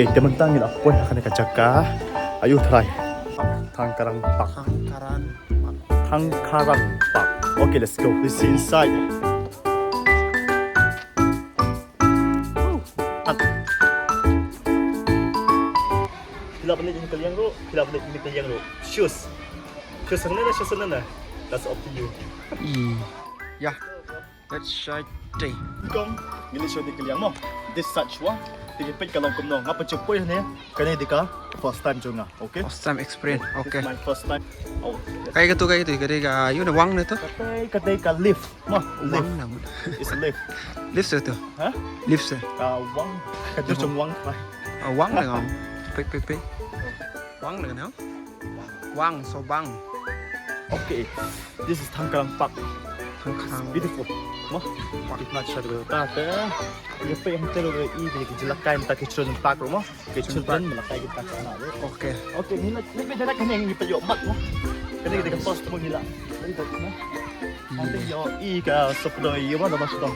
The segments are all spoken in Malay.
Okay, teman-teman kita pun akan dekat jaka. Ayo try. Tangkarang Park. Tangkarang Park. Okay, let's go. This is inside. Bila balik ini kalian bro, bila balik ini kalian bro. Shoes. Shoes sana dah, shoes sana dah. That's up to you. Yeah, let's try đây. Kong, bila show di kalian mo. This such one. Tigipit ka lang kum no. Ngapa cepoy ni? Kanay di ka first time jo nga. Okay? First time experience. Okay. This is my first time. Oh. Cái tu cái cái yun na wang na to. Katay ka lift. Mo, lift. Wang naman. It's a lift. Lift sa to. Ha? Lift sa. Wang. Kadyo jong wang. Wang na ngon. Pe. Wang na no? Wang so bang. Okay. This is Tangkarang Park. Tangkarang. Beautiful. Mo, itynnad siya dito. Tate, yung pa yung telo ng ibig, jilakay mo tayo children park mo. Kay children, malakay kita sa ano. Okay. Okay, nila na kanya yung ipayo mat mo. Kaya kita post mo nila. Dito na. Ate yo ika sa pdoy yung ano mas to.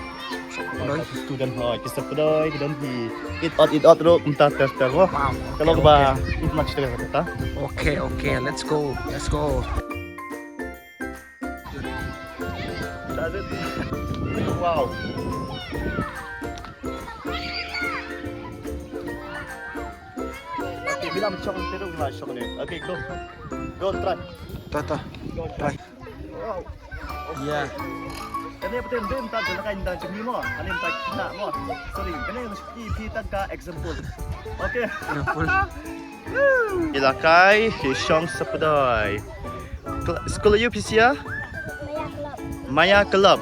Pdoy student hoy, kasi pdoy don't be eat out ro kumta tester mo. Kalau ba itynnad siya kita. Okay, let's go. Wow. Okay, bilang macam terus lah shot ni. Okay, go try. Ta. Try. Wow. Yeah. Kani betul din tak ada kain dan cumi mo. Ani tak nak mo. Sorry, kani mesti kita ka example. Okay. Example. Ilakai Hishong Sapudai. Sekolah you PCA? Maya Club.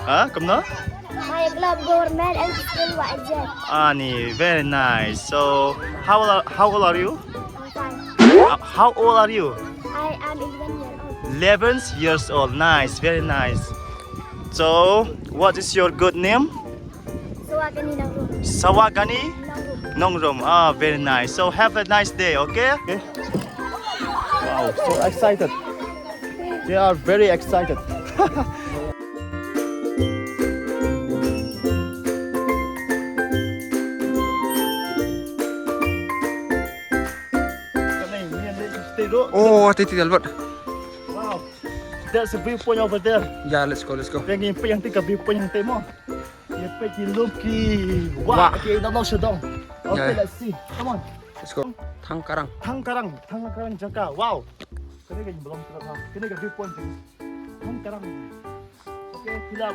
Ah, kemana? Maya Club Government and School Wajar. Ani, very nice. So, how old are you? I'm fine. How old are you? I am 11 years old. 11 years old. Nice, very nice. So, what is your good name? Sawagani Nangrum. Sawagani Nangrum. Nongrum. Ah, very nice. So, have a nice day, okay? Wow, so excited. They are very excited. Oh, titi albert. Wow, there's a viewpoint over there. Yeah, let's go. Yang yang tiga viewpoint yang temo. Yang pergi luki. Wow, Wow. okay, now show down. Okay, Yeah. let's see. Come on. Let's go. Tangkarang. Tangkarang jaka. Wow. Kini kan belum terang. Kini kan viewpoint. Tangkarang. Okay, pila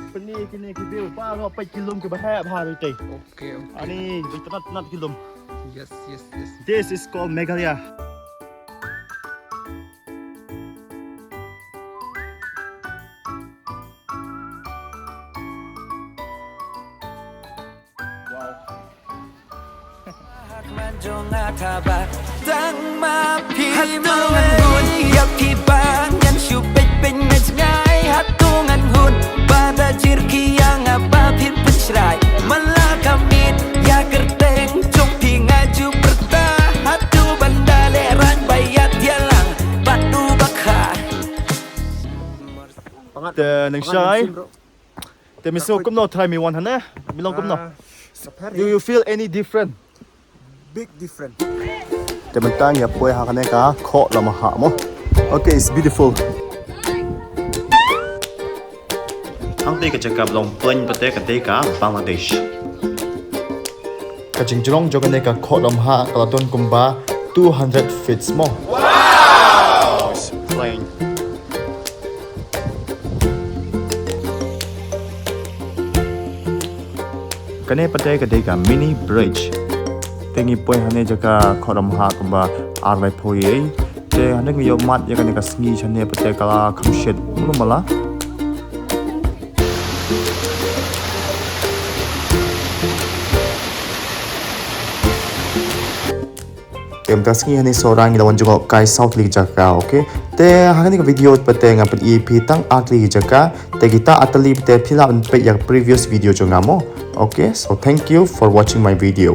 peni kini view. Baru apa kilom ke bahaya bahari teh. Okay. Ani not kilom. Yes. This is called Meghalaya. The next shy. The miso kum no try me one hana. Bilang kum no. Do you feel any different? Big difference. Teman-teman ya poi hakane ka kho lama ha mo. Okay, it's beautiful. Ang te ka jaka blong plain pate ka te ka Bangladesh. Ka jingjong jogane ka kho lam ha kalaton kumba 200 feet mo. Wow! It's plain. Kane pate ka te ka mini bridge. Tengi poi hane jaka khoram ha kumba arwai phoi te hane ngiyo mat ya kane ka sngi chane pate kala khamshet mala kem tasngi hane sorang ila wanjungo kai south lig jaka okay te hane ka video pate ngapet ep tang art lig jaka te kita atali pate phila un pe yak previous video jongamo okay so thank you for watching my video.